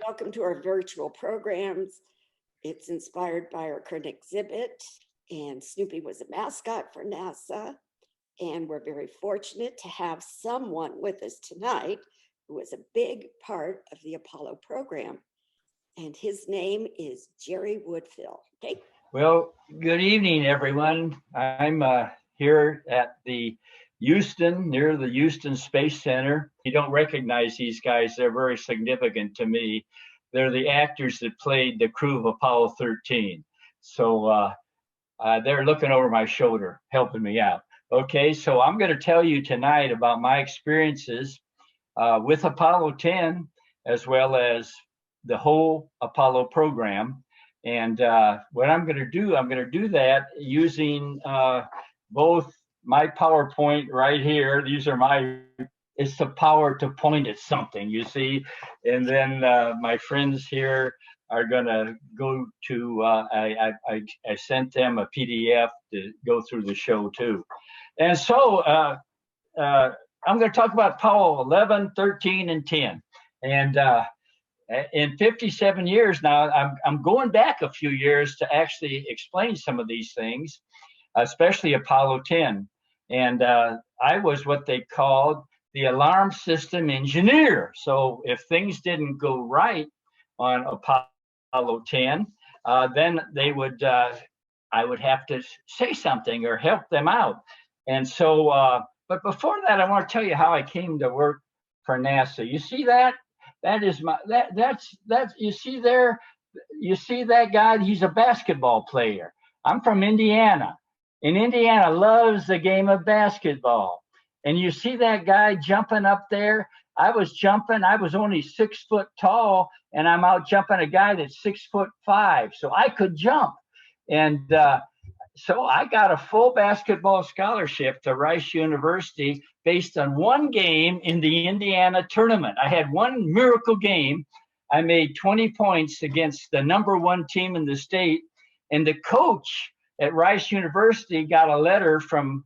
Welcome to our virtual programs. It's inspired by our current exhibit, and Snoopy was a mascot for NASA. And we're very fortunate to have someone with us tonight who was a big part of the Apollo program. And his name is Jerry Woodfill. Okay. Well, good evening, everyone. I'm here at the Houston, near the Houston Space Center. You don't recognize these guys. They're very significant to me. They're the actors that played the crew of Apollo 13. So they're looking over my shoulder, helping me out. Okay, so I'm going to tell you tonight about my experiences with Apollo 10, as well as the whole Apollo program. And what I'm going to do that using both my PowerPoint right here. These are it's the power to point at something, you see. And then my friends here are going to go to, I sent them a PDF to go through the show too. And so I'm going to talk about Apollo 11, 13, and 10. And in 57 years now, I'm going back a few years to actually explain some of these things, especially Apollo 10. And I was what they called the alarm system engineer. So if things didn't go right on Apollo 10, then I would have to say something or help them out. And so, but before that, I want to tell you how I came to work for NASA. You see that? That is that's you see there, you see that guy, he's a basketball player. I'm from Indiana, and Indiana loves the game of basketball. And you see that guy jumping up there. I was jumping, I was only 6 foot tall, and I'm out jumping a guy that's 6'5", so I could jump. And so I got a full basketball scholarship to Rice University based on one game in the Indiana tournament. I had one miracle game. I made 20 points against the #1 team in the state. And the coach at Rice University got a letter from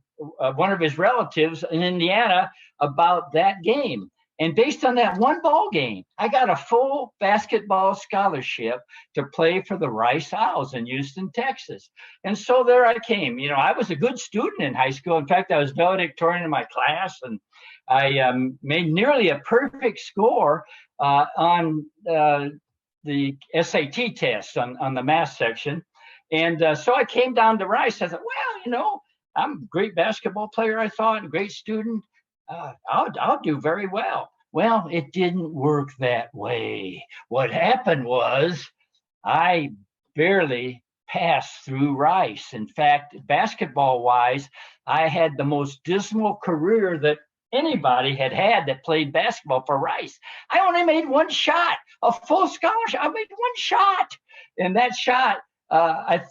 one of his relatives in Indiana about that game. And based on that one ball game, I got a full basketball scholarship to play for the Rice Owls in Houston, Texas. And so there I came. You know, I was a good student in high school. In fact, I was valedictorian in my class, and I made nearly a perfect score on the SAT test on the math section. And so I came down to Rice. I thought, well, you know, I'm a great basketball player, I thought, a great student. I'll do very well. Well, it didn't work that way. What happened was I barely passed through Rice. In fact, basketball wise, I had the most dismal career that anybody had that played basketball for Rice. I only made one shot, a full scholarship. I made one shot. And that shot, I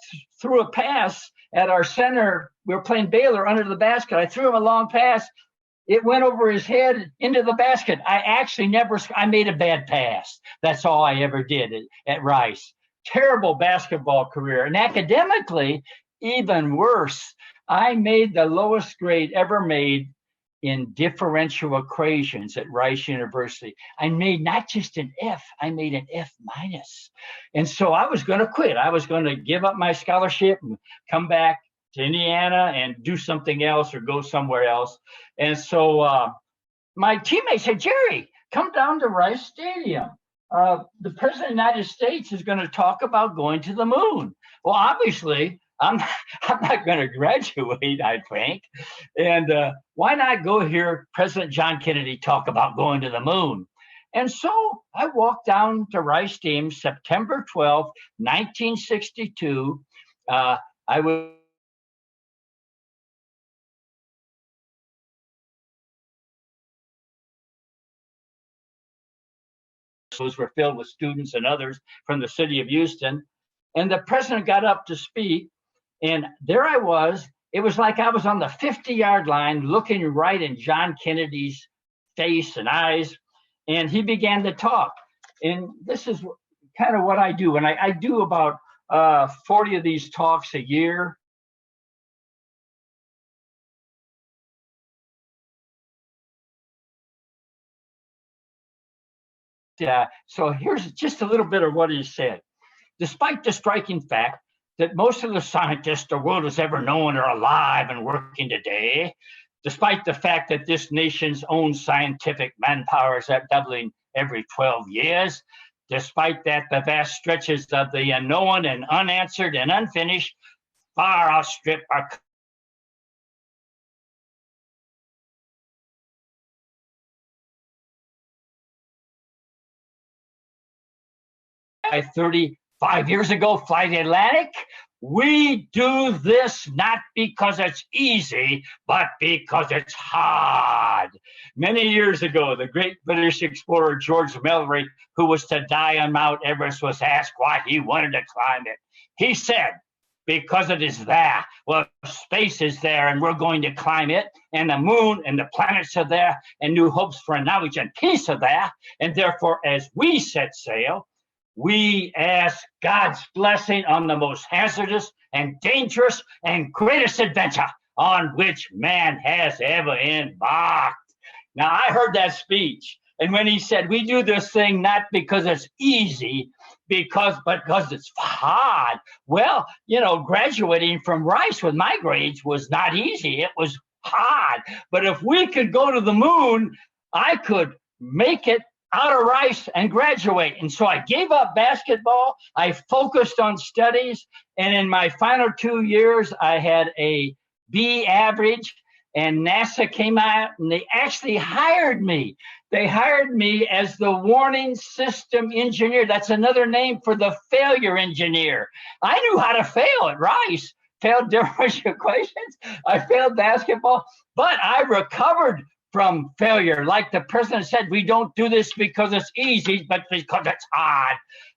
threw a pass at our center. We were playing Baylor under the basket. I threw him a long pass. It went over his head into the basket. I made a bad pass. That's all I ever did at Rice. Terrible basketball career. And academically, even worse. I made the lowest grade ever made in differential equations at Rice University. I made not just an F, I made an F-. And so I was going to quit. I was going to give up my scholarship and come back to Indiana and do something else or go somewhere else. And so my teammates said, Jerry, come down to Rice Stadium. The president of the United States is going to talk about going to the moon. Well, obviously, I'm not going to graduate, I think. And why not go hear President John Kennedy talk about going to the moon? And so I walked down to Rice Stadium September 12th, 1962. I was were filled with students and others from the city of Houston. And the president got up to speak, and there I was. It was like I was on the 50-yard line looking right in John Kennedy's face and eyes, and he began to talk. And this is kind of what I do. And I do about 40 of these talks a year. So here's just a little bit of what he said. Despite the striking fact that most of the scientists the world has ever known are alive and working today, despite the fact that this nation's own scientific manpower is doubling every 12 years, despite that the vast stretches of the unknown and unanswered and unfinished far outstrip our 35 years ago, fly the Atlantic. We do this not because it's easy, but because it's hard. Many years ago, the great British explorer George Melville, who was to die on Mount Everest, was asked why he wanted to climb it. He said, because it is there. Well, space is there, and we're going to climb it, and the moon and the planets are there, and new hopes for knowledge and peace are there. And therefore, as we set sail, we ask God's blessing on the most hazardous and dangerous and greatest adventure on which man has ever embarked. Now, I heard that speech, and when he said, we do this thing not because it's easy, but because it's hard. Well, you know, graduating from Rice with my grades was not easy. It was hard. But if we could go to the moon, I could make it out of Rice and graduate. And so I gave up basketball. I focused on studies. And in my final 2 years, I had a B average. And NASA came out and they actually hired me. They hired me as the warning system engineer. That's another name for the failure engineer. I knew how to fail at Rice, failed differential equations. I failed basketball, but I recovered from failure. Like the president said, we don't do this because it's easy, but because it's hard.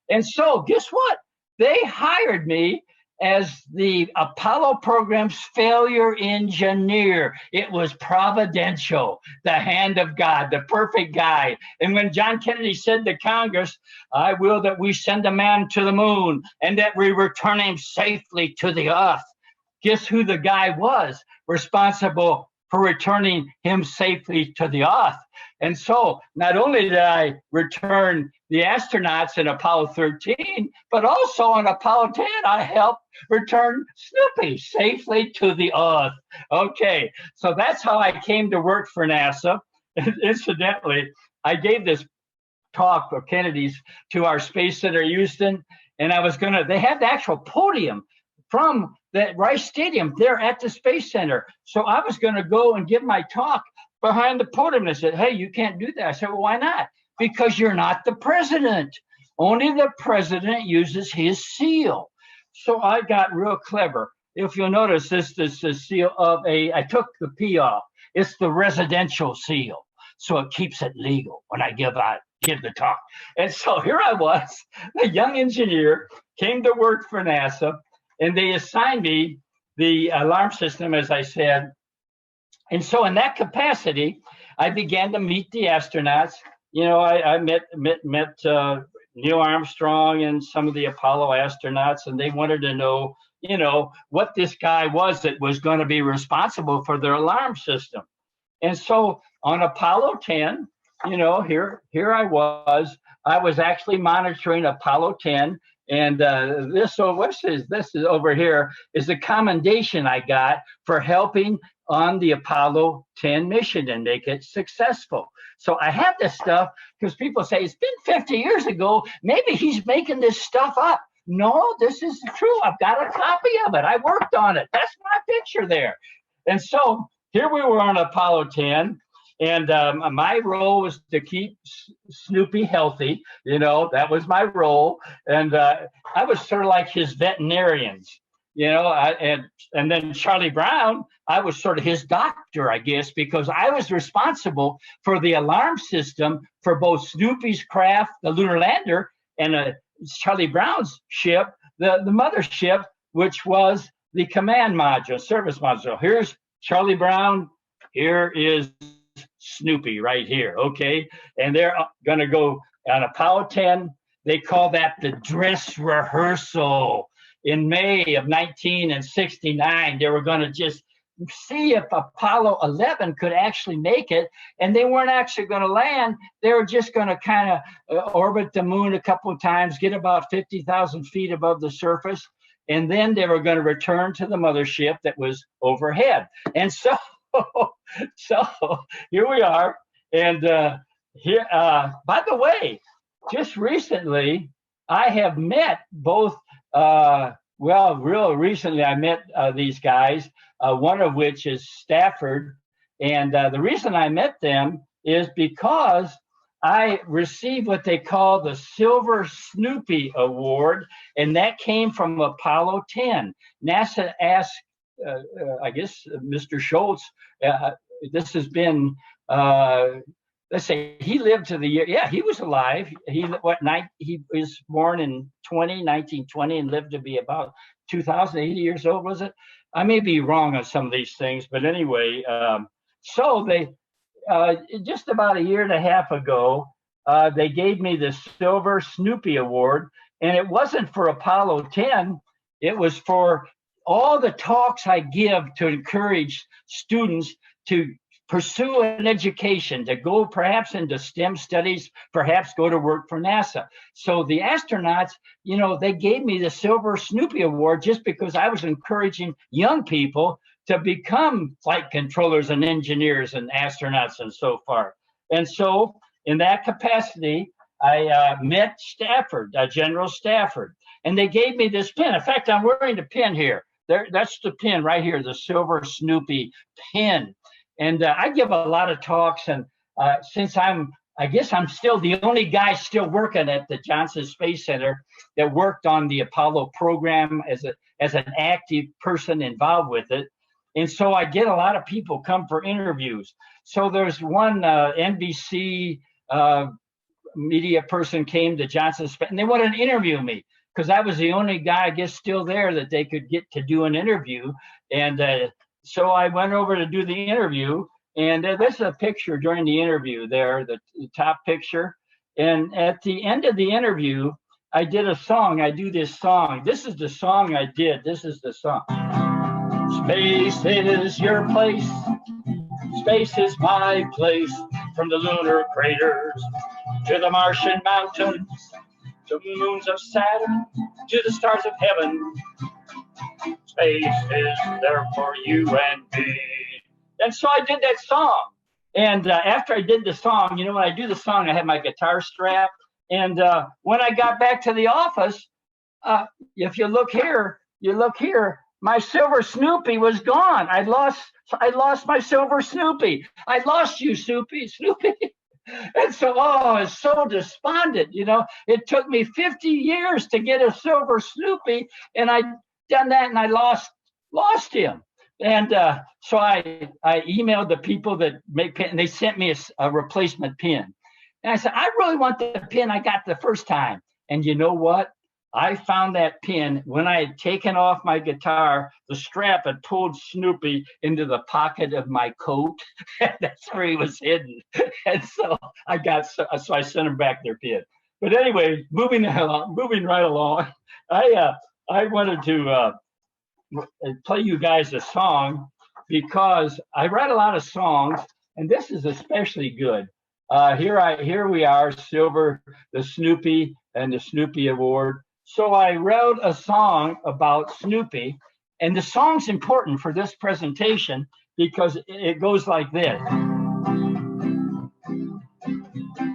And so guess what? They hired me as the Apollo program's failure engineer. It was providential, the hand of God, the perfect guide. And when John Kennedy said to Congress, I will that we send a man to the moon and that we return him safely to the earth. Guess who the guy was responsible for returning him safely to the earth? And so not only did I return the astronauts in Apollo 13, but also on Apollo 10, I helped return Snoopy safely to the earth. Okay, so that's how I came to work for NASA. Incidentally, I gave this talk of Kennedy's to our Space Center Houston, and they have the actual podium from the Rice Stadium there at the Space Center. So I was going to go and give my talk behind the podium. And I said, hey, you can't do that. I said, well, why not? Because you're not the president. Only the president uses his seal. So I got real clever. If you'll notice, this is the seal of I took the P off. It's the residential seal. So it keeps it legal when I give the talk. And so here I was, a young engineer, came to work for NASA, and they assigned me the alarm system, as I said. And so in that capacity, I began to meet the astronauts. You know, I met Neil Armstrong and some of the Apollo astronauts, and they wanted to know, you know, what this guy was that was going to be responsible for their alarm system. And so on Apollo 10, you know, here I was actually monitoring Apollo 10. And this is over here is the commendation I got for helping on the Apollo 10 mission and make it successful. So I have this stuff because people say it's been 50 years ago. Maybe he's making this stuff up. No, this is true. I've got a copy of it. I worked on it. That's my picture there. And so here we were on Apollo 10. And my role was to keep Snoopy healthy. You know, that was my role. And I was sort of like his veterinarians, you know, and then Charlie Brown, I was sort of his doctor, I guess, because I was responsible for the alarm system for both Snoopy's craft, the lunar lander, and Charlie Brown's ship, the mothership, which was the command module, service module. Here's Charlie Brown. Here is Snoopy right here, okay? And they're going to go on Apollo 10. They call that the dress rehearsal. In May of 1969, they were going to just see if Apollo 11 could actually make it, and they weren't actually going to land. They were just going to kind of orbit the moon a couple of times, get about 50,000 feet above the surface, and then they were going to return to the mothership that was overhead. And so, so here we are. And here, by the way, just recently, I have met both. Real recently, I met these guys. One of which is Stafford, and the reason I met them is because I received what they call the Silver Snoopy Award, and that came from Apollo 10. NASA asked, I guess, Mr. Schultz. This has been. Let's say he lived to the year. Yeah, he was alive. He was born in 1920 and lived to be about 2,080 years old. Was it? I may be wrong on some of these things, but anyway. So they just about a year and a half ago, they gave me the Silver Snoopy Award, and it wasn't for Apollo 10. It was for all the talks I give to encourage students to pursue an education, to go perhaps into STEM studies, perhaps go to work for NASA. So the astronauts, they gave me the Silver Snoopy Award just because I was encouraging young people to become flight controllers and engineers and astronauts and so forth. And so in that capacity, I met Stafford, General Stafford, and they gave me this pin. In fact, I'm wearing the pin here. That's the pin right here, the Silver Snoopy pin. And I give a lot of talks, and since I guess I'm still the only guy still working at the Johnson Space Center that worked on the Apollo program as an active person involved with it. And so I get a lot of people come for interviews. So there's one NBC media person came to Johnson Space, and they wanted to interview me because I was the only guy, I guess, still there that they could get to do an interview. And so I went over to do the interview, and there's a picture during the interview there, the top picture. And at the end of the interview, I did a song. I do this song. This is the song I did. This is the song. Space is your place. Space is my place. From the lunar craters to the Martian mountains, to the moons of Saturn, to the stars of heaven. Space is there for you and me. And so I did that song. And after I did the song, when I do the song, I have my guitar strap. And when I got back to the office, if you look here, my Silver Snoopy was gone. I lost my Silver Snoopy. I lost you, Snoopy. And so, I was so despondent. It took me 50 years to get a Silver Snoopy, and I done that, and I lost him. And so I emailed the people that make pin, and they sent me a replacement pin. And I said, I really want the pin I got the first time. And you know what? I found that pin when I had taken off my guitar. The strap had pulled Snoopy into the pocket of my coat. That's where he was hidden. And so I sent him back their pin. But anyway, moving right along, I wanted to play you guys a song because I write a lot of songs, and this is especially good. Here we are, the Snoopy and the Snoopy Award. So I wrote a song about Snoopy, and the song's important for this presentation because it goes like this.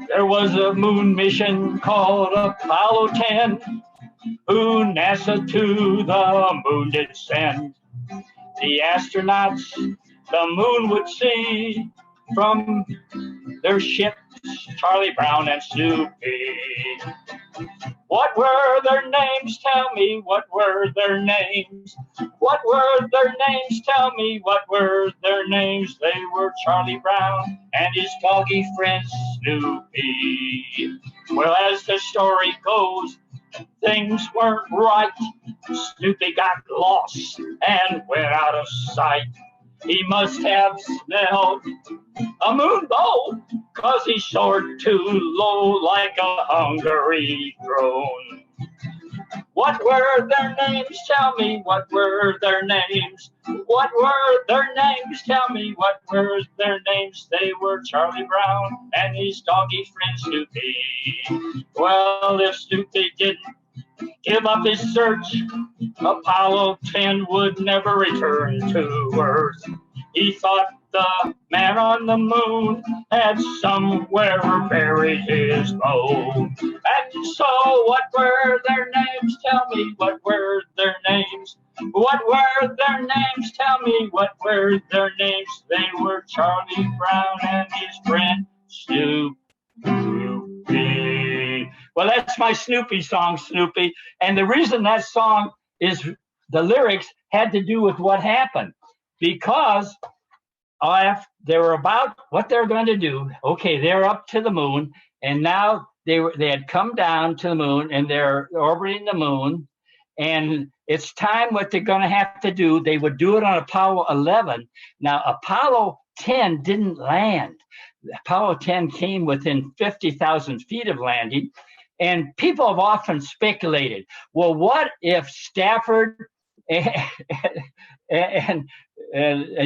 There was a moon mission called Apollo 10, who NASA to the moon did send. The astronauts the moon would see from their ships, Charlie Brown and Snoopy. What were their names? Tell me, what were their names? What were their names? Tell me, what were their names? They were Charlie Brown and his doggy friend Snoopy. Well, as the story goes, things weren't right. Snoopy got lost and went out of sight. He must have smelled a moon bowl, 'cause he soared too low like a hungry drone. What were their names? Tell me, what were their names? What were their names? Tell me, what were their names? They were Charlie Brown and his doggy friend Snoopy. Well, if Snoopy didn't give up his search, Apollo 10 would never return to Earth. He thought the man on the moon had somewhere buried his bone. And so what were their names? Tell me, what were their names? What were their names? Tell me, what were their names? They were Charlie Brown and his friend Snoopy. Well, that's my Snoopy song, Snoopy. And the reason that song is, the lyrics had to do with what happened. Because they were about what they're going to do. Okay, they're up to the moon, and now they had come down to the moon, and they're orbiting the moon. And it's time what they're going to have to do. They would do it on Apollo 11. Now, Apollo 10 didn't land. Apollo 10 came within 50,000 feet of landing. And people have often speculated, well, what if Stafford and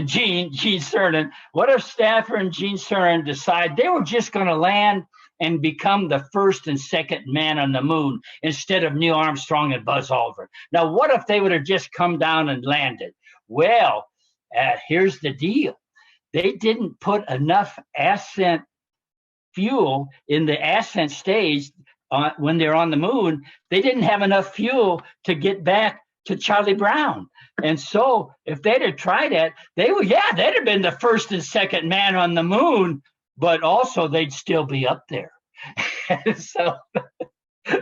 Gene Cernan, what if Stafford and Gene Cernan decide they were just going to land and become the first and second man on the moon instead of Neil Armstrong and Buzz Aldrin? Now, what if they would have just come down and landed? Well, here's the deal. They didn't put enough ascent fuel in the ascent stage when they're on the moon. They didn't have enough fuel to get back to Charlie Brown. And so if they'd have tried it, they'd have been the first and second man on the moon, but also they'd still be up there. So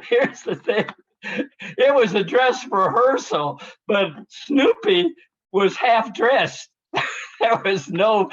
here's the thing. It was a dress rehearsal, but Snoopy was half dressed. There was not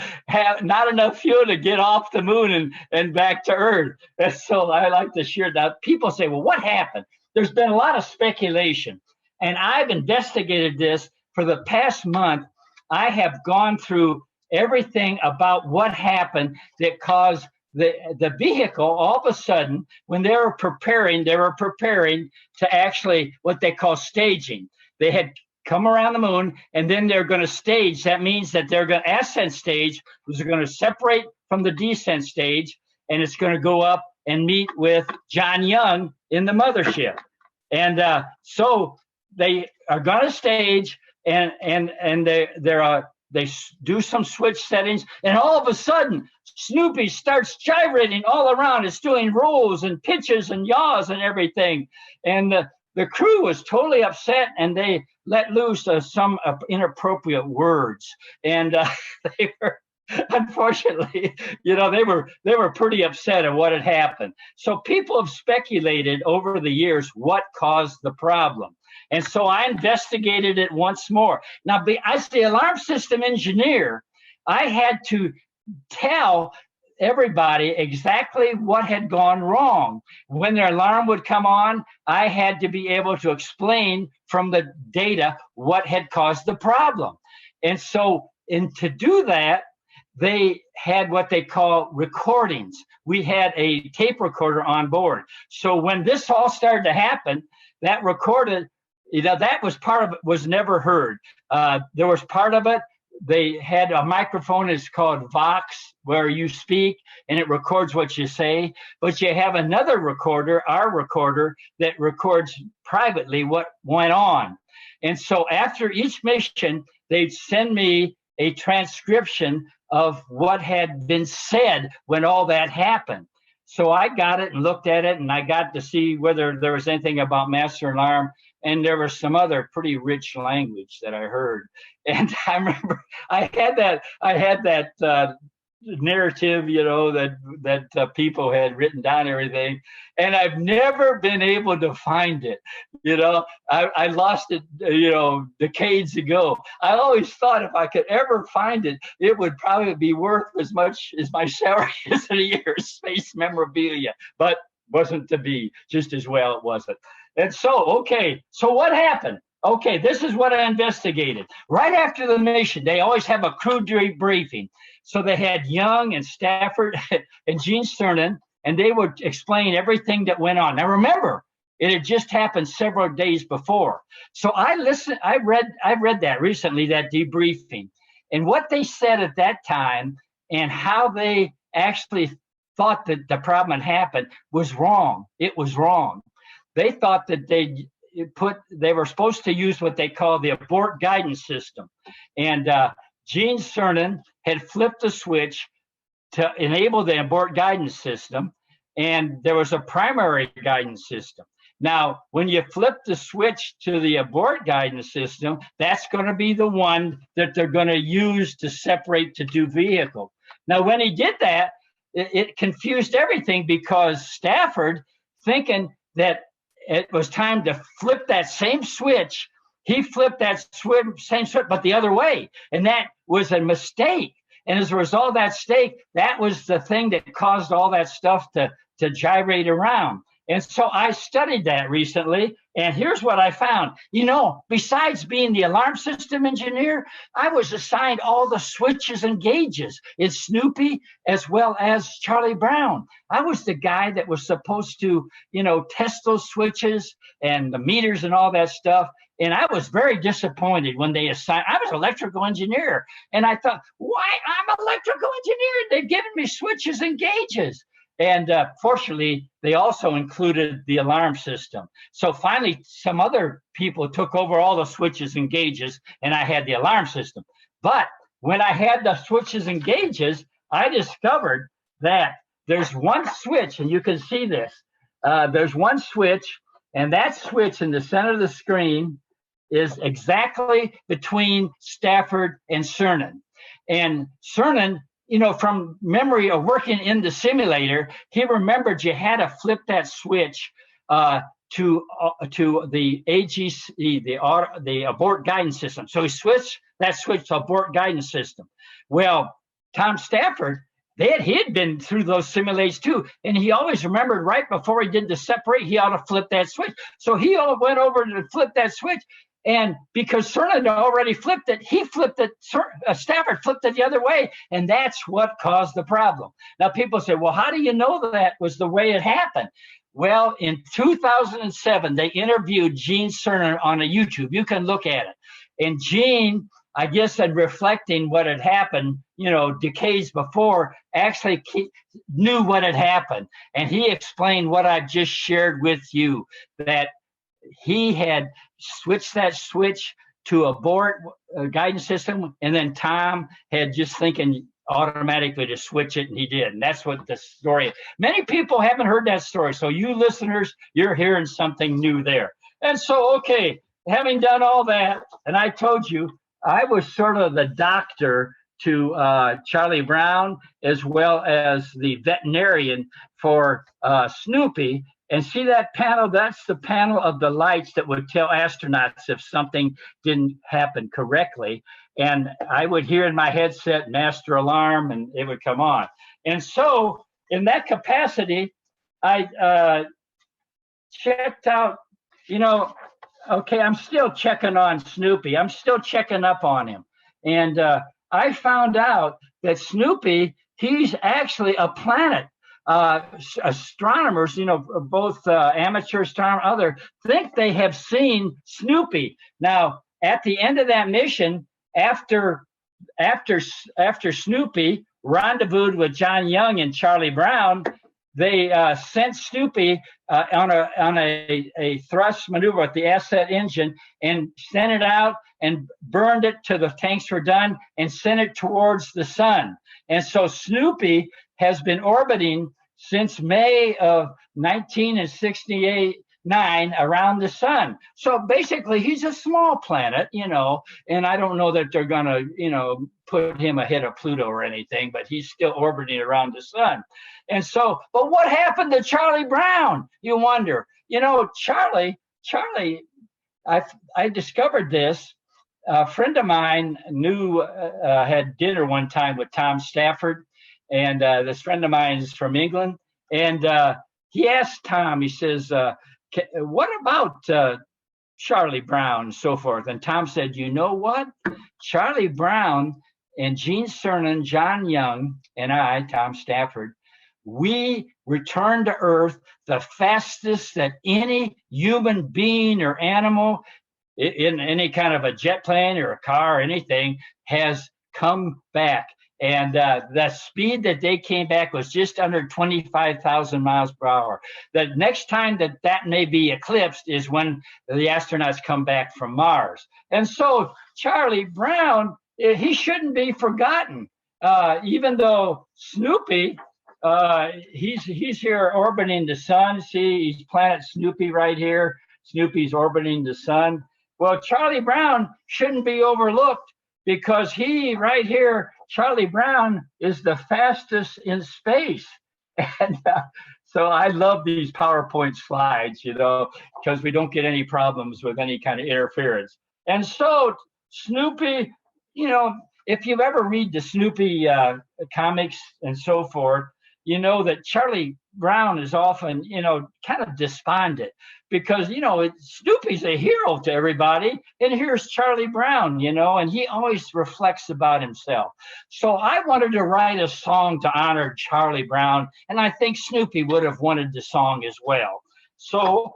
enough fuel to get off the moon and back to Earth. And so I like to share that. People say, well, what happened? There's been a lot of speculation. And I've investigated this for the past month. I have gone through everything about what happened that caused the vehicle, all of a sudden, when they were preparing to actually what they call staging. They had come around the moon, and then they're going to stage. That means that they're going to ascent stage, which is going to separate from the descent stage, and it's going to go up and meet with John Young in the mothership. And so they are going to stage, and they do some switch settings, and all of a sudden, Snoopy starts gyrating all around. It's doing rolls and pitches and yaws and everything. And the crew was totally upset, and they let loose some inappropriate words. And they were, unfortunately, they were pretty upset at what had happened. So people have speculated over the years what caused the problem. And so I investigated it once more. Now, as the alarm system engineer, I had to tell everybody exactly what had gone wrong. When their alarm would come on, I had to be able to explain from the data what had caused the problem. And so, to do that, they had what they call recordings. We had a tape recorder on board. So when this all started to happen, that recorded, that was part of it, was never heard. There was part of it. They had a microphone, it's called Vox, where you speak and it records what you say. But you have another recorder, our recorder, that records privately what went on. And so after each mission, they'd send me a transcription of what had been said when all that happened. So I got it and looked at it, and I got to see whether there was anything about master alarm. And there was some other pretty rich language that I heard. And I remember I had that narrative, that people had written down everything. And I've never been able to find it. I lost it, decades ago. I always thought if I could ever find it, it would probably be worth as much as my salary is in a year of space memorabilia. But wasn't to be, just as well it wasn't. And so what happened? Okay, this is what I investigated. Right after the mission, they always have a crew debriefing. So they had Young and Stafford and Gene Cernan, and they would explain everything that went on. Now remember, It had just happened several days before. So I read that recently, that debriefing, and what they said at that time and how they actually thought that the problem had happened was wrong. It was wrong. They thought that they were supposed to use what they call the abort guidance system. And Gene Cernan had flipped the switch to enable the abort guidance system. And there was a primary guidance system. Now, when you flip the switch to the abort guidance system, that's going to be the one that they're going to use to separate the two vehicles. Now, when he did that, it confused everything, because Stafford, thinking that it was time to flip that same switch, he flipped that same switch, but the other way. And that was a mistake. And as a result of that mistake, that was the thing that caused all that stuff to gyrate around. And so I studied that recently, and here's what I found. Besides being the alarm system engineer, I was assigned all the switches and gauges in Snoopy as well as Charlie Brown. I was the guy that was supposed to, test those switches and the meters and all that stuff. And I was very disappointed when they assigned. I was an electrical engineer, and I thought, why? I'm an electrical engineer. They've given me switches and gauges. And fortunately, they also included the alarm system. So finally, some other people took over all the switches and gauges, and I had the alarm system. But when I had the switches and gauges, I discovered that there's one switch, and you can see this. There's one switch, and that switch in the center of the screen is exactly between Stafford and Cernan. And Cernan, from memory of working in the simulator, he remembered you had to flip that switch to the AGC, the abort guidance system. So he switched that switch to abort guidance system. Well, Tom Stafford, he had been through those simulations too, and he always remembered right before he did the separate, he ought to flip that switch. So he went over to flip that switch. And because Cernan already flipped it, he flipped it, Stafford flipped it the other way, and that's what caused the problem. Now, people say, well, how do you know that was the way it happened? Well, in 2007, they interviewed Gene Cernan on a YouTube. You can look at it. And Gene, I guess, in reflecting what had happened, decades before, actually knew what had happened. And he explained what I just shared with you, that he had switched that switch to abort guidance system, and then Tom had just thinking automatically to switch it, and he did. And that's what the story is. Many people haven't heard that story, so you listeners, you're hearing something new there. And so, okay, having done all that, and I told you, I was sort of the doctor to Charlie Brown, as well as the veterinarian for Snoopy. And see that panel? That's the panel of the lights that would tell astronauts if something didn't happen correctly. And I would hear in my headset, master alarm, and it would come on. And so in that capacity, I checked out, okay, I'm still checking on Snoopy. I'm still checking up on him. And I found out that Snoopy, he's actually a planet. Astronomers, both amateur astronomers, other, think they have seen Snoopy. Now, at the end of that mission, after Snoopy rendezvoused with John Young and Charlie Brown, they sent Snoopy on a thrust maneuver with the asset engine and sent it out and burned it till the tanks were done and sent it towards the sun. And so Snoopy has been orbiting since May of 1969 around the sun. So basically, he's a small planet, and I don't know that they're going to, put him ahead of Pluto or anything, but he's still orbiting around the sun. And so, but what happened to Charlie Brown? You wonder. Charlie, I discovered this. A friend of mine had dinner one time with Tom Stafford. And this friend of mine is from England. And he asked Tom, he says, what about Charlie Brown and so forth? And Tom said, you know what? Charlie Brown and Gene Cernan, John Young, and I, Tom Stafford, we returned to Earth the fastest that any human being or animal in any kind of a jet plane or a car or anything has come back. And the speed that they came back was just under 25,000 miles per hour. The next time that may be eclipsed is when the astronauts come back from Mars. And so Charlie Brown, he shouldn't be forgotten. Even though Snoopy, he's here orbiting the sun. See, he's planet Snoopy right here. Snoopy's orbiting the sun. Well, Charlie Brown shouldn't be overlooked because he right here, Charlie Brown, is the fastest in space. And so I love these PowerPoint slides, because we don't get any problems with any kind of interference. And so Snoopy, if you've ever read the Snoopy comics and so forth, you know that Charlie Brown is often, kind of despondent because, Snoopy's a hero to everybody. And here's Charlie Brown, and he always reflects about himself. So I wanted to write a song to honor Charlie Brown. And I think Snoopy would have wanted the song as well. So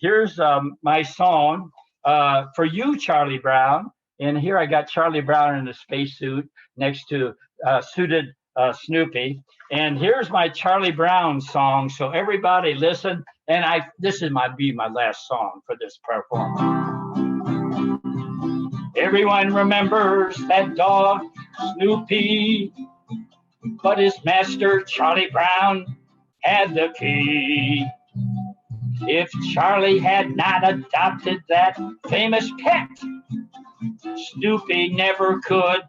here's my song for you, Charlie Brown. And here I got Charlie Brown in a spacesuit next to suited Snoopy. And here's my Charlie Brown song. So everybody listen. And this is be my last song for this performance. Everyone remembers that dog, Snoopy, but his master, Charlie Brown, had the key. If Charlie had not adopted that famous pet, Snoopy never could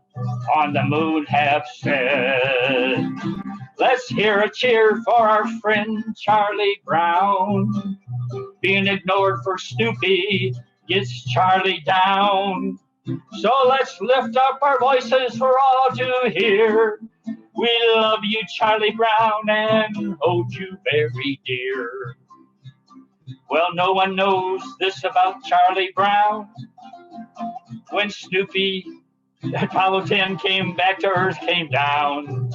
on the moon have said. Let's hear a cheer for our friend Charlie Brown. Being ignored for Snoopy gets Charlie down. So let's lift up our voices for all to hear. We love you, Charlie Brown, and hold you very dear. Well, no one knows this about Charlie Brown. When Snoopy, Apollo 10 came back to Earth, came down,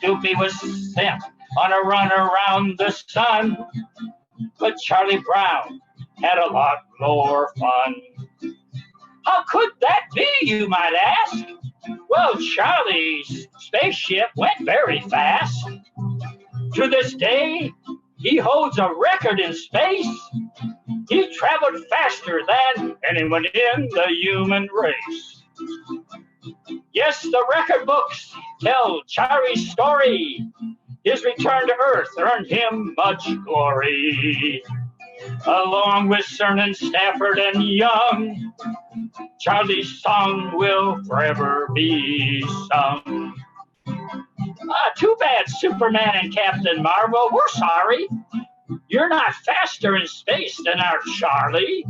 Snoopy was sent on a run around the sun, but Charlie Brown had a lot more fun. How could that be, you might ask? Well, Charlie's spaceship went very fast. To this day, he holds a record in space. He traveled faster than anyone in the human race. Yes, the record books tell Charlie's story. His return to Earth earned him much glory. Along with Cernan, Stafford, and Young, Charlie's song will forever be sung. Too bad, Superman and Captain Marvel. We're sorry. You're not faster in space than our Charlie.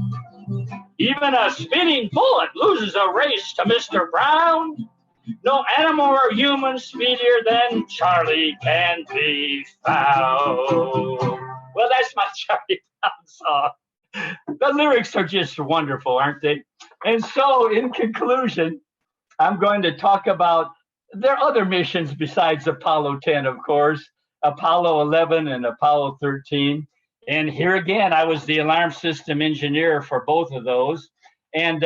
Even a spinning bullet loses a race to Mr. Brown. No animal or human speedier than Charlie can be found. Well, that's my Charlie Brown song. The lyrics are just wonderful, aren't they? And so, in conclusion, I'm going to talk about there are other missions besides Apollo 10, of course, Apollo 11 and Apollo 13. And here again, I was the alarm system engineer for both of those. And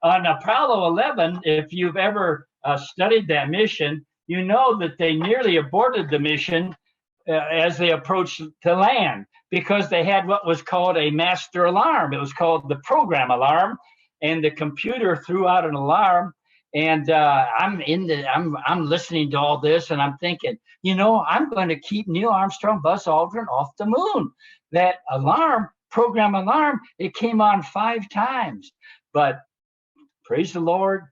on Apollo 11, if you've ever studied that mission, you know that they nearly aborted the mission as they approached to land because they had what was called a master alarm. It was called the program alarm, and the computer threw out an alarm. And I'm listening to all this, and I'm thinking, I'm going to keep Neil Armstrong, Buzz Aldrin off the moon. That alarm, program alarm, it came on 5 times. But praise the Lord,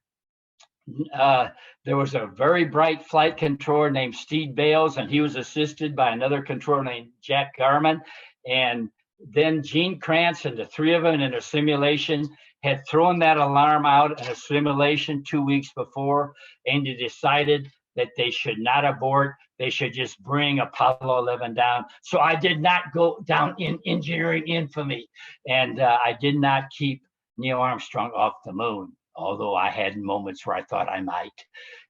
there was a very bright flight controller named Steve Bales, and he was assisted by another controller named Jack Garman. And then Gene Kranz and the 3 of them in a simulation had thrown that alarm out in a simulation 2 weeks before, and they decided that they should not abort. They should just bring Apollo 11 down. So I did not go down in engineering infamy, and I did not keep Neil Armstrong off the moon. although I had moments where I thought I might.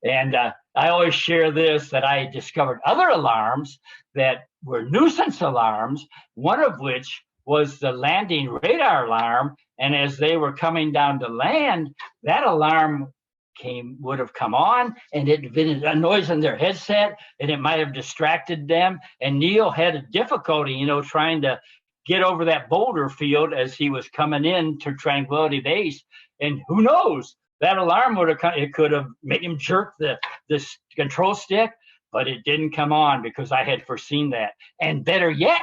And I always share this, that I discovered other alarms that were nuisance alarms, one of which was the landing radar alarm. And as they were coming down to land, that alarm would have come on, and it had been a noise in their headset, and it might have distracted them. And Neil had a difficulty, trying to get over that boulder field as he was coming in to Tranquility Base. And who knows, that alarm it could have made him jerk the control stick, but it didn't come on because I had foreseen that. And better yet,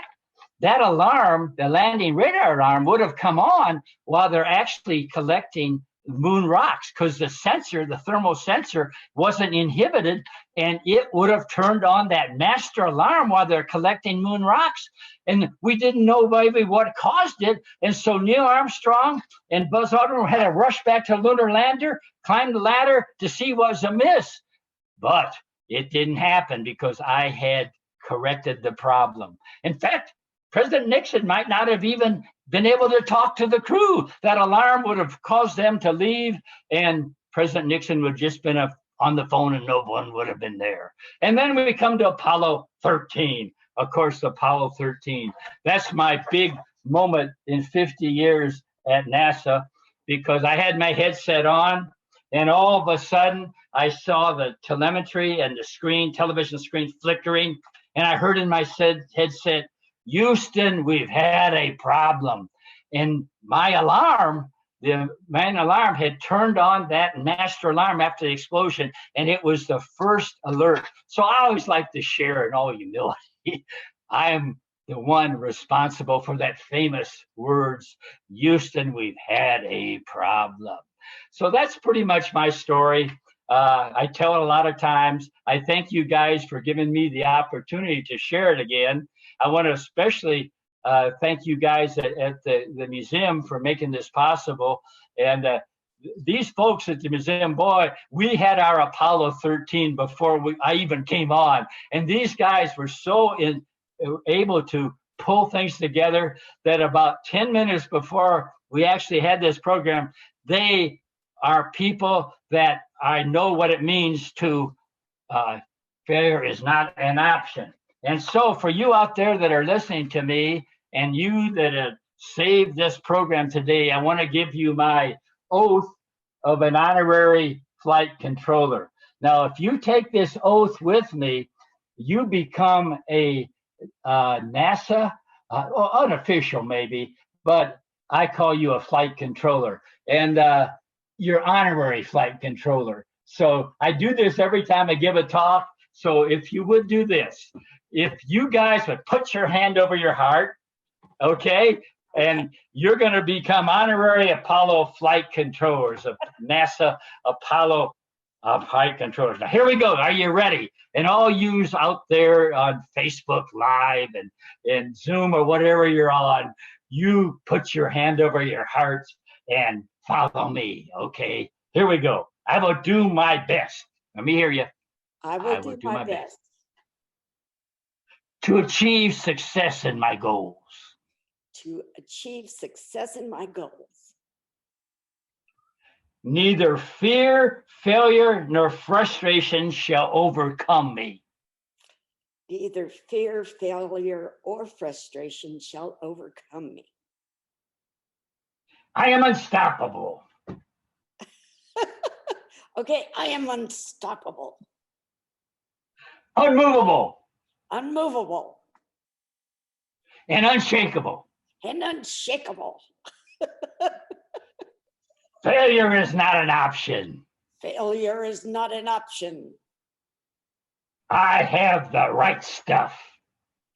that alarm, the landing radar alarm, would have come on while they're actually collecting moon rocks, because the thermal sensor wasn't inhibited, and it would have turned on that master alarm while they're collecting moon rocks. And we didn't know maybe what caused it. And so Neil Armstrong and Buzz Aldrin had to rush back to the lunar lander, climb the ladder to see what was amiss. But it didn't happen because I had corrected the problem. In fact, President Nixon might not have even been able to talk to the crew. That alarm would have caused them to leave, and President Nixon would have just been on the phone and no one would have been there. And then we come to Apollo 13. Of course, Apollo 13. That's my big moment in 50 years at NASA, because I had my headset on, and all of a sudden I saw the telemetry and the television screen flickering, and I heard in my headset, "Houston, we've had a problem." And my alarm, the main alarm, had turned on that master alarm after the explosion, and it was the first alert. So I always like to share in all humility, I am the one responsible for that famous words, "Houston, we've had a problem." So that's pretty much my story. I tell it a lot of times. I thank you guys for giving me the opportunity to share it again. I want to especially thank you guys at the museum for making this possible. And these folks at the museum, boy, we had our Apollo 13 before I even came on. And these guys were so able to pull things together that about 10 minutes before we actually had this program, they are people that I know what it means to failure is not an option. And so for you out there that are listening to me, and you that have saved this program today, I want to give you my oath of an honorary flight controller. Now, if you take this oath with me, you become a NASA, unofficial maybe, but I call you a flight controller. And you're honorary flight controller. So I do this every time I give a talk. So if you would do this, if you guys would put your hand over your heart, okay, and you're going to become honorary Apollo flight controllers of NASA Apollo flight controllers. Now here we go. Are you ready? And all yous out there on Facebook Live and Zoom or whatever you're on, you put your hand over your heart and follow me, okay? Here we go. I will do my best. Let me hear you. I will do my best to achieve success in my goals. To achieve success in my goals. Neither fear, failure, nor frustration shall overcome me. Neither fear, failure, or frustration shall overcome me. I am unstoppable. Okay, I am unstoppable. Unmovable. Unmovable. And unshakable. And unshakable. Failure is not an option. Failure is not an option. I have the right stuff.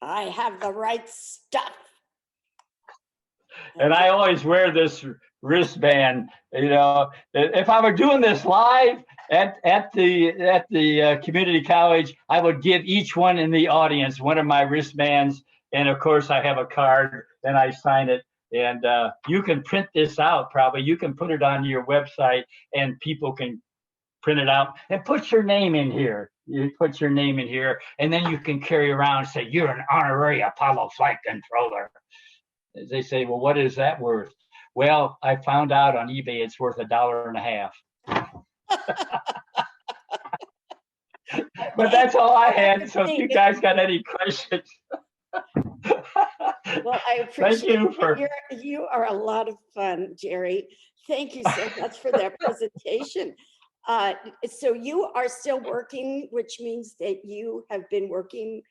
I have the right stuff. And I always wear this wristband. You know, if I were doing this live at the community college, I would give each one in the audience one of my wristbands. And of course, I have a card and I sign it. And you can print this out. Probably you can put it on your website, and people can print it out and put your name in here. You put your name in here, and then you can carry around and say you're an honorary Apollo flight controller. They say, well, what is that worth? Well, I found out on eBay it's worth $1.50. But that's all I had. So if you guys got any questions. Well, I Thank appreciate you for it. You are a lot of fun, Jerry. Thank you so much for that presentation. So you are still working, which means that you have been working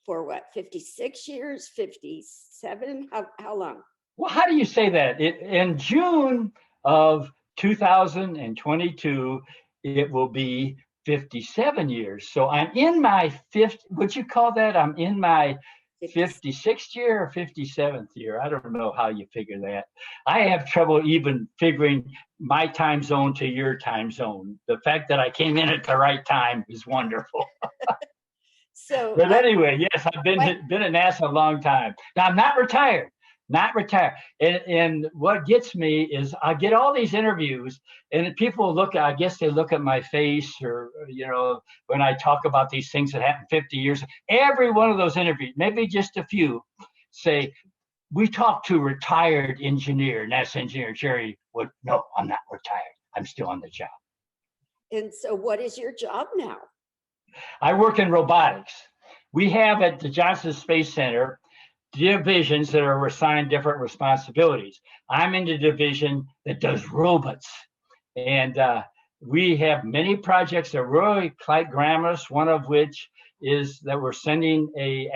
for what, 56 years, 57? How long? Well, how do you say that? In June of 2022, it will be 57 years. So I'm in my fifth, would you call that? I'm in my 56th year or 57th year. I don't know how you figure that. I have trouble even figuring my time zone to your time zone. The fact that I came in at the right time is wonderful. So, but anyway, yes, I've been at NASA a long time. Now I'm not retired. Not retired. And what gets me is I get all these interviews and people look, I guess they look at my face or, when I talk about these things that happened 50 years, every one of those interviews, maybe just a few, say, we talked to retired engineer, NASA engineer Jerry Wood. No, I'm not retired. I'm still on the job. And so what is your job now? I work in robotics. We have at the Johnson Space Center divisions that are assigned different responsibilities. I'm in the division that does robots. And we have many projects that are really quite glamorous, one of which is that we're sending a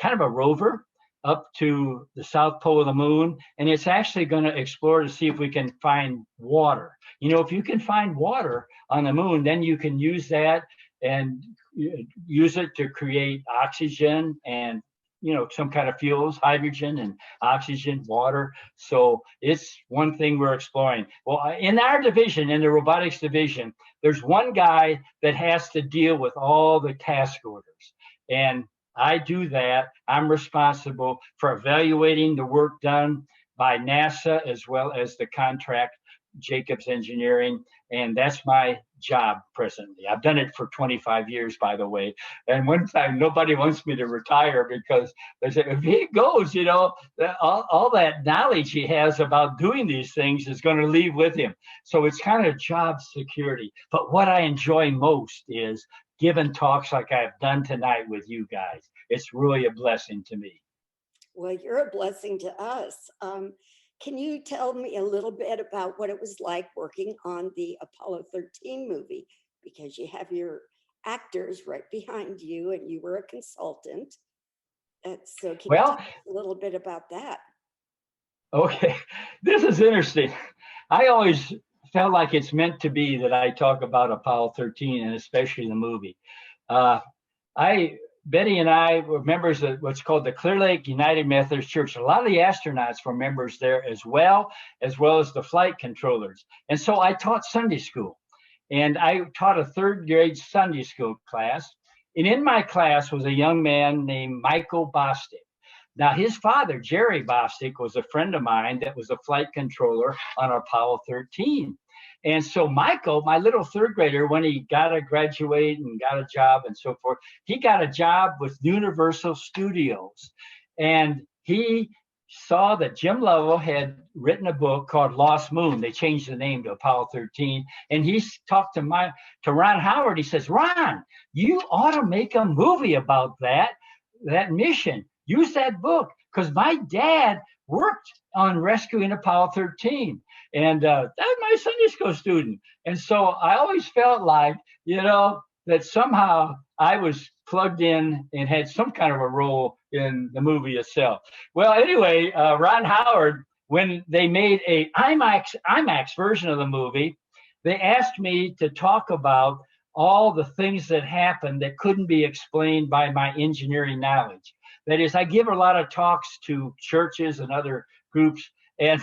kind of a rover up to the South Pole of the moon. And it's actually going to explore to see if we can find water. If you can find water on the moon, then you can use that and use it to create oxygen and some kind of fuels, hydrogen and oxygen, water. So it's one thing we're exploring. Well, in our division, in the robotics division, there's one guy that has to deal with all the task orders. And I do that. I'm responsible for evaluating the work done by NASA as well as the contract, Jacobs Engineering. And that's my job presently. I've done it for 25 years, by the way. And one time, nobody wants me to retire because they say, if he goes, all that knowledge he has about doing these things is going to leave with him. So it's kind of job security. But what I enjoy most is giving talks like I've done tonight with you guys. It's really a blessing to me. Well, you're a blessing to us. Can you tell me a little bit about what it was like working on the Apollo 13 movie? Because you have your actors right behind you and you were a consultant. So can you tell us a little bit about that? Okay, this is interesting. I always felt like it's meant to be that I talk about Apollo 13 and especially the movie. Betty and I were members of what's called the Clear Lake United Methodist Church. A lot of the astronauts were members there as well as the flight controllers. And so I taught Sunday school. And I taught a third grade Sunday school class. And in my class was a young man named Michael Bostic. Now, his father, Jerry Bostic, was a friend of mine that was a flight controller on Apollo 13. And so Michael, my little third grader, when he got to graduate and got a job and so forth, he got a job with Universal Studios. And he saw that Jim Lovell had written a book called Lost Moon. They changed the name to Apollo 13. And he talked to Ron Howard. He says, Ron, you ought to make a movie about that mission. Use that book, because my dad worked on rescuing Apollo 13. And that was my Sunday school student. And so I always felt like, that somehow I was plugged in and had some kind of a role in the movie itself. Well, anyway, Ron Howard, when they made a IMAX version of the movie, they asked me to talk about all the things that happened that couldn't be explained by my engineering knowledge. That is, I give a lot of talks to churches and other groups. And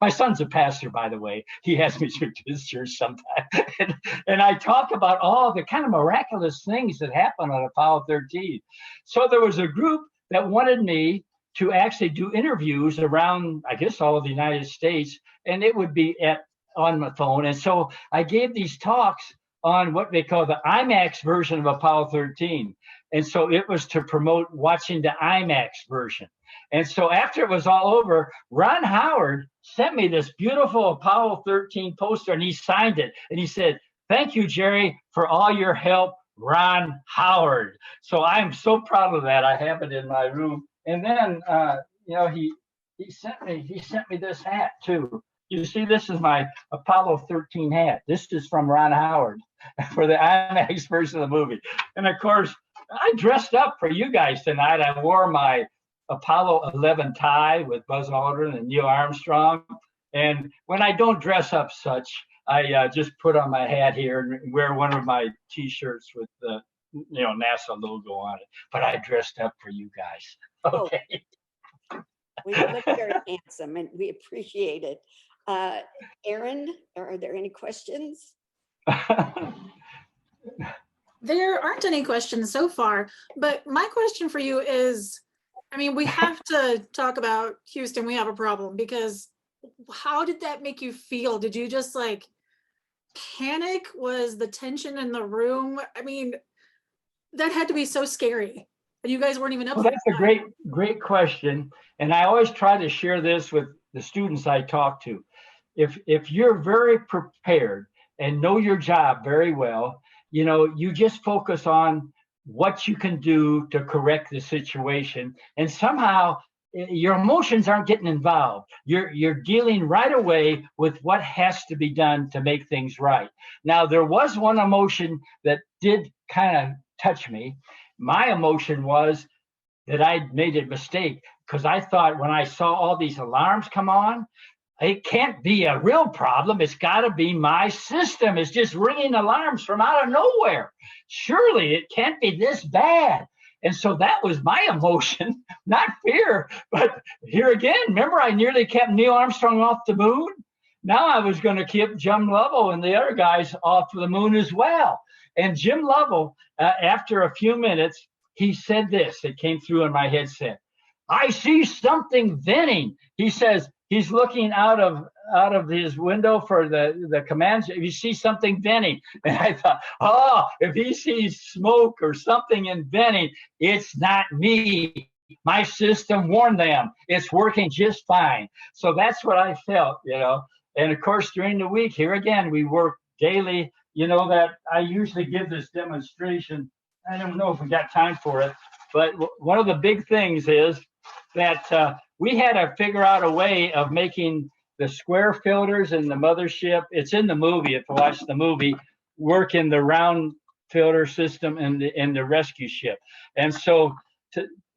my son's a pastor, by the way. He has me to his church sometimes. And I talk about all the kind of miraculous things that happened on Apollo 13. So there was a group that wanted me to actually do interviews around, I guess, all of the United States. And it would be on my phone. And so I gave these talks on what they call the IMAX version of Apollo 13. And so it was to promote watching the IMAX version. And so after it was all over, Ron Howard sent me this beautiful Apollo 13 poster, and he signed it. And he said, "Thank you, Jerry, for all your help, Ron Howard." So I'm so proud of that. I have it in my room. And then, he sent me this hat too. You see, this is my Apollo 13 hat. This is from Ron Howard for the IMAX version of the movie. And of course, I dressed up for you guys tonight. I wore my Apollo 11 tie with Buzz Aldrin and Neil Armstrong. And when I don't dress up such, I just put on my hat here and wear one of my T-shirts with the NASA logo on it. But I dressed up for you guys. Okay. We look very handsome, and we appreciate it. Aaron, are there any questions? There aren't any questions so far, but my question for you is, I mean, we have to talk about Houston. We have a problem, because how did that make you feel? Did you just like panic? Was the tension in the room? I mean, that had to be so scary. And you guys weren't even up. Well, that's a great question. And I always try to share this with the students I talk to. If you're very prepared and know your job very well, you just focus on what you can do to correct the situation. And somehow your emotions aren't getting involved. You're dealing right away with what has to be done to make things right. Now, there was one emotion that did kind of touch me. My emotion was that I made a mistake, because I thought when I saw all these alarms come on, it can't be a real problem. It's got to be my system. It's just ringing alarms from out of nowhere. Surely it can't be this bad. And so that was my emotion, not fear. But here again, remember, I nearly kept Neil Armstrong off the moon. Now I was going to keep Jim Lovell and the other guys off the moon as well. And Jim Lovell, after a few minutes, he said this. It came through in my headset. "I see something venting." He says he's looking out of his window for the commands. If you see something venting, and I thought, oh, if he sees smoke or something in venting, it's not me. My system warned them. It's working just fine. So that's what I felt, And of course, during the week, here again, we work daily. That I usually give this demonstration. I don't know if we got time for it, but one of the big things is that we had to figure out a way of making the square filters in the mothership. It's in the movie, if you watch the movie, work in the round filter system in the rescue ship. And so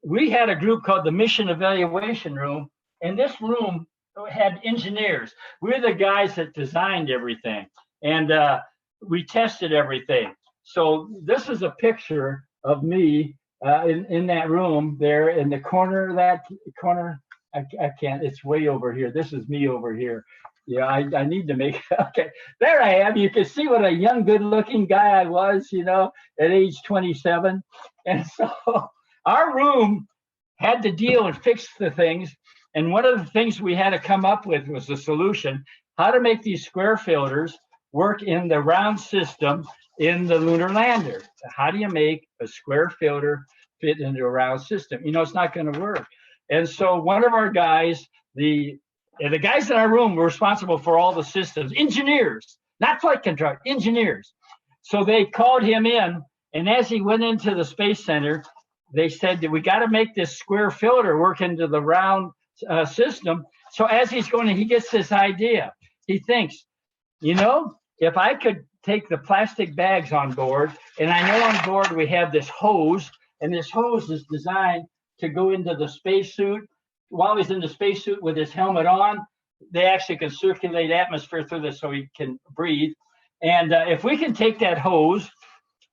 we had a group called the Mission Evaluation Room, and this room had engineers. We're the guys that designed everything. And we tested everything. So this is a picture of me in that room there in the corner of that corner. I can't, it's way over here. This is me over here. Yeah, I need to make, okay, there I am. You can see what a young, good looking guy I was, at age 27. And so our room had to deal and fix the things. And one of the things we had to come up with was a solution, how to make these square filters work in the round system in the lunar lander. How do you make a square filter fit into a round system? It's not going to work. And so one of our guys, the guys in our room were responsible for all the systems, engineers, not flight control, engineers. So they called him in, and as he went into the Space Center, they said that we got to make this square filter work into the round system. So as he's going, he gets this idea. He thinks, if I could take the plastic bags on board, and I know on board we have this hose, and this hose is designed to go into the spacesuit. While he's in the spacesuit with his helmet on, they actually can circulate atmosphere through this so he can breathe. And if we can take that hose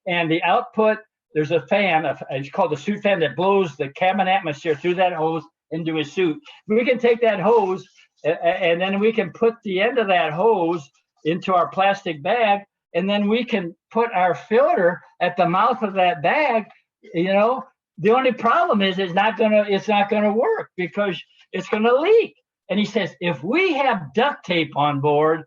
and the output, there's a fan, it's called the suit fan, that blows the cabin atmosphere through that hose into his suit. We can take that hose and then we can put the end of that hose into our plastic bag, and then we can put our filter at the mouth of that bag. The only problem is it's not gonna work because it's gonna leak. And he says, if we have duct tape on board,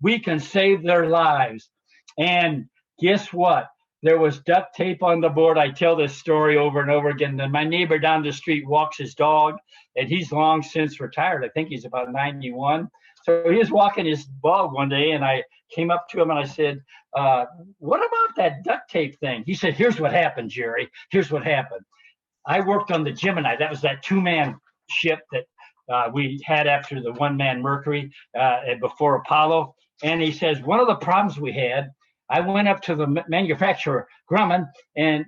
we can save their lives. And guess what? there was duct tape on the board. I tell this story over and over again. Then my neighbor down the street walks his dog, and he's long since retired. I think he's about 91. So he was walking his dog one day, and I came up to him and I said, what about that duct tape thing? He said, here's what happened, Jerry. Here's what happened. I worked on the Gemini. That was that two-man ship that we had after the one-man Mercury before Apollo. And he says, one of the problems we had, I went up to the manufacturer, Grumman, and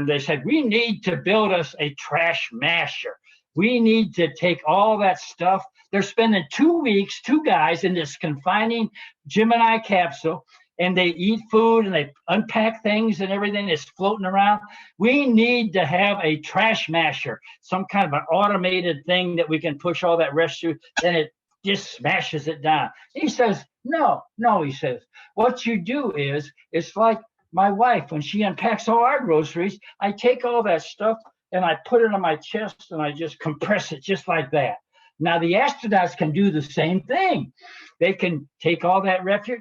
they said, we need to build us a trash masher. We need to take all that stuff. They're spending 2 weeks, two guys in this confining Gemini capsule, and they eat food and they unpack things and everything is floating around. We need to have a trash masher, some kind of an automated thing that we can push all that rest through, and it just smashes it down. He says, no, he says, what you do is, it's like my wife, when she unpacks all our groceries, I take all that stuff and I put it on my chest and I just compress it just like that. Now the astronauts can do the same thing. They can take all that refuse,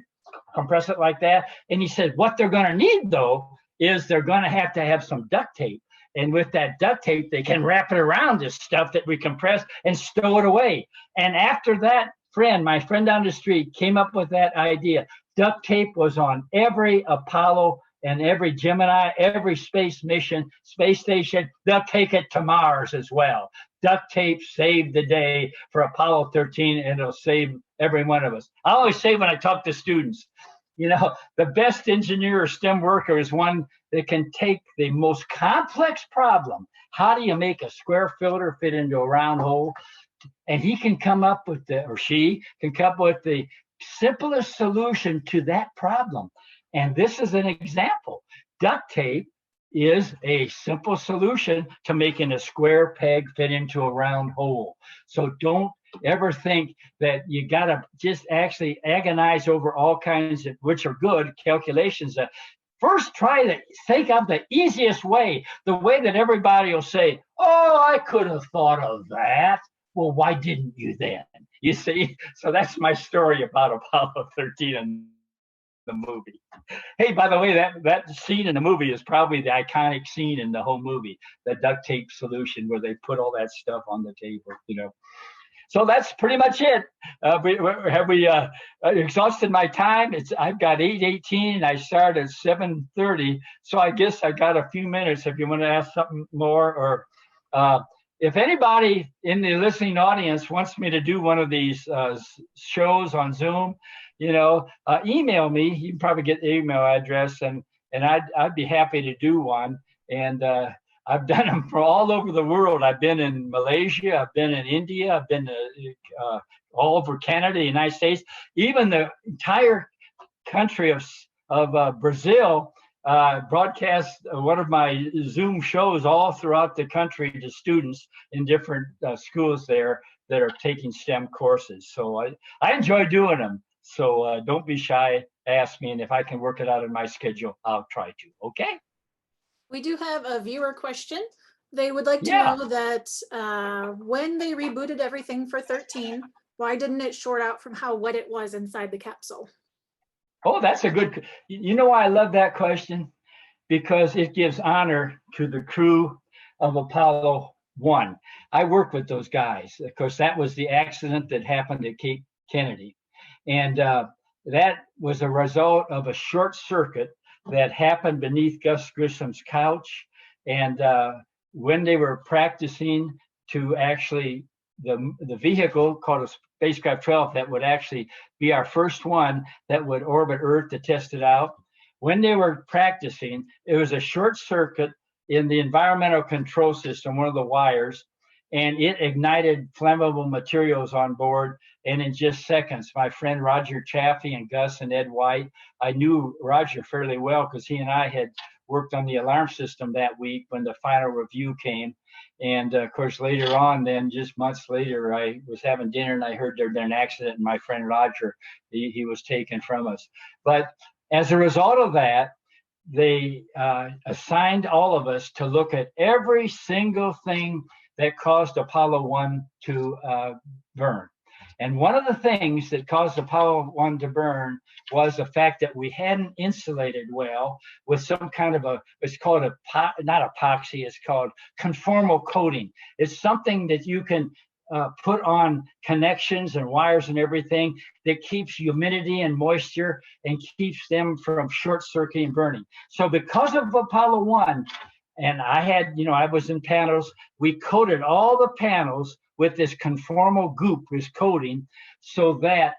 compress it like that. And he said, what they're going to need though, is they're going to have some duct tape. And with that duct tape, they can wrap it around this stuff that we compress and stow it away. And after that, my friend down the street came up with that idea. Duct tape was on every Apollo and every Gemini, every space mission, space station. They'll take it to Mars as well. Duct tape saved the day for Apollo 13, and it'll save every one of us. I always say when I talk to students, the best engineer or STEM worker is one that can take the most complex problem. How do you make a square filter fit into a round hole? And he can come up with or she can come up with the simplest solution to that problem. And this is an example. Duct tape is a simple solution to making a square peg fit into a round hole. So don't ever think that you got to just actually agonize over all kinds of, which are good, calculations. First, try to think of the easiest way, the way that everybody will say, oh, I could have thought of that. Well, why didn't you then? You see? So that's my story about Apollo 13 and the movie. Hey, by the way, that scene in the movie is probably the iconic scene in the whole movie, the duct tape solution where they put all that stuff on the table, So that's pretty much it. Have we exhausted my time? I've got 8:18 and I start at 7:30. So I guess I got a few minutes if you want to ask something more, or if anybody in the listening audience wants me to do one of these shows on Zoom, email me. You can probably get the email address, and I'd be happy to do one. And I've done them for all over the world. I've been in Malaysia, I've been in India, I've been all over Canada, the United States, even the entire country of Brazil. Broadcast one of my Zoom shows all throughout the country to students in different schools there that are taking STEM courses. So I enjoy doing them. So don't be shy. Ask me, and if I can work it out in my schedule, I'll try to. Okay. We do have a viewer question. They would like to know that when they rebooted everything for 13, why didn't it short out from how wet it was inside the capsule? Oh, that's a good, why I love that question? Because it gives honor to the crew of Apollo 1. I worked with those guys. Of course, that was the accident that happened at Cape Kennedy. And that was a result of a short circuit that happened beneath Gus Grissom's couch. And when they were practicing to actually, the vehicle called a spacecraft 12 that would actually be our first one that would orbit Earth to test it out. When they were practicing, it was a short circuit in the environmental control system, one of the wires, and it ignited flammable materials on board. And in just seconds, my friend Roger Chaffee and Gus and Ed White, I knew Roger fairly well because he and I had worked on the alarm system that week when the final review came. And of course, later on, then just months later, I was having dinner and I heard there'd been an accident and my friend Roger, he was taken from us. But as a result of that, they assigned all of us to look at every single thing that caused Apollo 1 to burn. And one of the things that caused Apollo 1 to burn was the fact that we hadn't insulated well with some kind of it's called not epoxy, it's called conformal coating. It's something that you can put on connections and wires and everything that keeps humidity and moisture and keeps them from short circuiting and burning. So because of Apollo 1, and I was in panels, we coated all the panels with this conformal goop, this coating, so that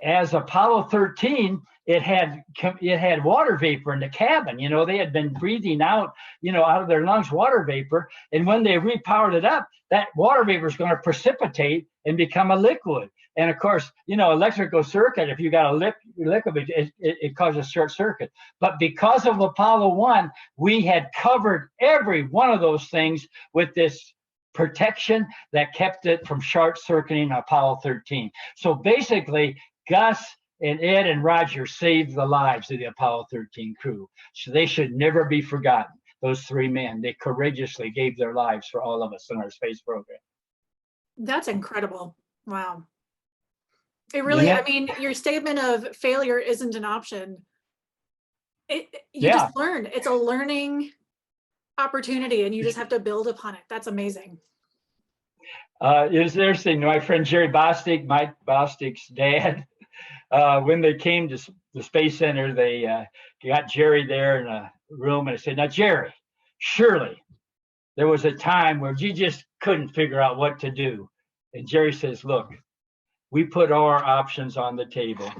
as Apollo 13, it had water vapor in the cabin. They had been breathing out, out of their lungs water vapor. And when they repowered it up, that water vapor is going to precipitate and become a liquid. And of course, electrical circuit, if you got a liquid, it causes short circuit. But because of Apollo 1, we had covered every one of those things with this protection that kept it from short circuiting Apollo 13. So basically, Gus and Ed and Roger saved the lives of the Apollo 13 crew. So they should never be forgotten. Those three men, they courageously gave their lives for all of us in our space program. That's incredible. Wow. It really, I mean, your statement of failure isn't an option. You just learn. It's a learning opportunity, and you just have to build upon it. That's amazing. It was interesting. My friend Jerry Bostic, Mike Bostic's dad, when they came to the Space Center, they got Jerry there in a room, and I said, "Now, Jerry, surely there was a time where you just couldn't figure out what to do." And Jerry says, "Look, we put all our options on the table,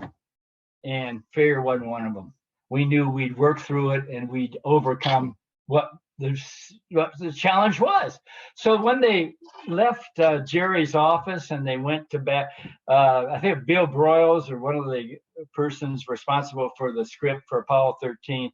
and failure wasn't one of them. We knew we'd work through it and we'd overcome what the challenge was." So when they left Jerry's office and they went to back, I think Bill Broyles, or one of the persons responsible for the script for Apollo 13,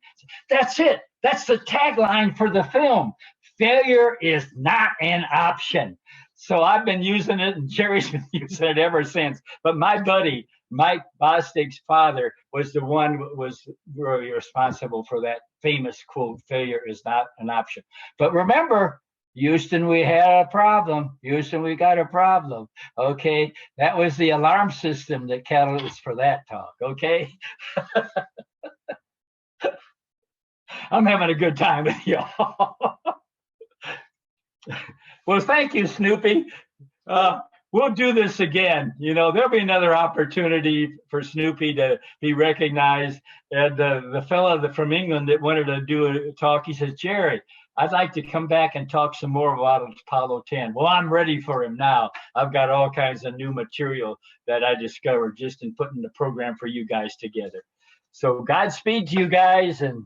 "That's it. That's the tagline for the film. Failure is not an option." So I've been using it, and Jerry's been using it ever since. But my buddy, Mike Bostic's father, was the one who was really responsible for that famous quote, "Failure is not an option." But remember, Houston, we had a problem. Houston, we got a problem. Okay, that was the alarm system that catalyzed for that talk. Okay. I'm having a good time with y'all. Well, thank you, Snoopy. We'll do this again. There'll be another opportunity for Snoopy to be recognized. And the fellow from England that wanted to do a talk, he says, "Jerry, I'd like to come back and talk some more about Apollo 10. Well, I'm ready for him now. I've got all kinds of new material that I discovered just in putting the program for you guys together. So Godspeed to you guys. And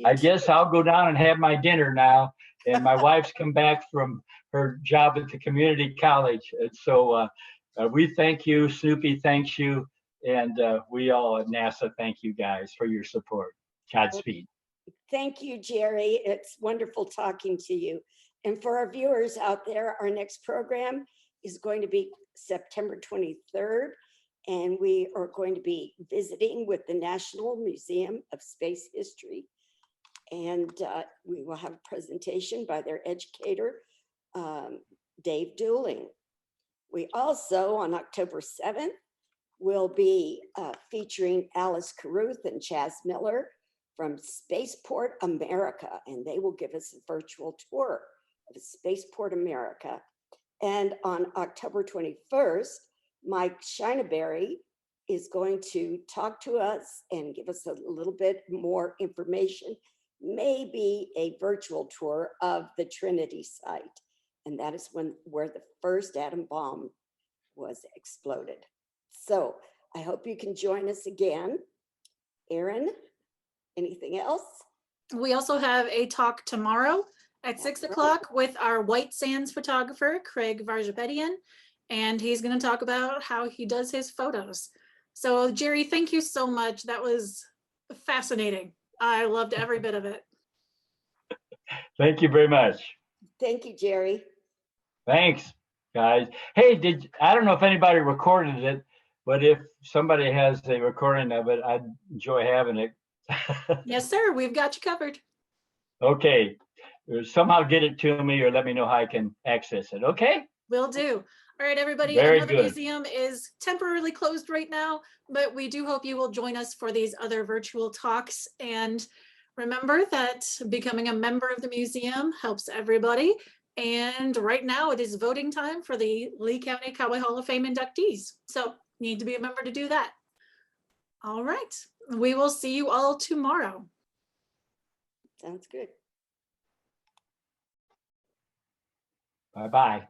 I guess I'll go down and have my dinner now. And my wife's come back from her job at the community college. And so we thank you. Snoopy thanks you. And we all at NASA thank you guys for your support. Godspeed. Thank you, Jerry. It's wonderful talking to you. And for our viewers out there, our next program is going to be September 23rd. And we are going to be visiting with the National Museum of Space History. And we will have a presentation by their educator, Dave Dooling. We also, on October 7th, will be featuring Alice Carruth and Chaz Miller from Spaceport America, and they will give us a virtual tour of Spaceport America. And on October 21st, Mike Shineberry is going to talk to us and give us a little bit more information, maybe a virtual tour of the Trinity site. And that is where the first atom bomb was exploded. So I hope you can join us again. Erin, anything else? We also have a talk tomorrow at 6 o'clock with our White Sands photographer, Craig Varjapetian, and he's going to talk about how he does his photos. So Jerry, thank you so much. That was fascinating. I loved every bit of it. Thank you very much. Thank you, Jerry. Thanks, guys. Hey, I don't know if anybody recorded it, but if somebody has a recording of it, I'd enjoy having it. Yes, sir. We've got you covered. Okay. Somehow get it to me or let me know how I can access it. Okay. Will do. All right, everybody, Very another good. museum is temporarily closed right now, but we do hope you will join us for these other virtual talks. And remember that becoming a member of the museum helps everybody. And right now it is voting time for the Lee County Cowboy Hall of Fame inductees. So you need to be a member to do that. All right, we will see you all tomorrow. Sounds good. Bye-bye.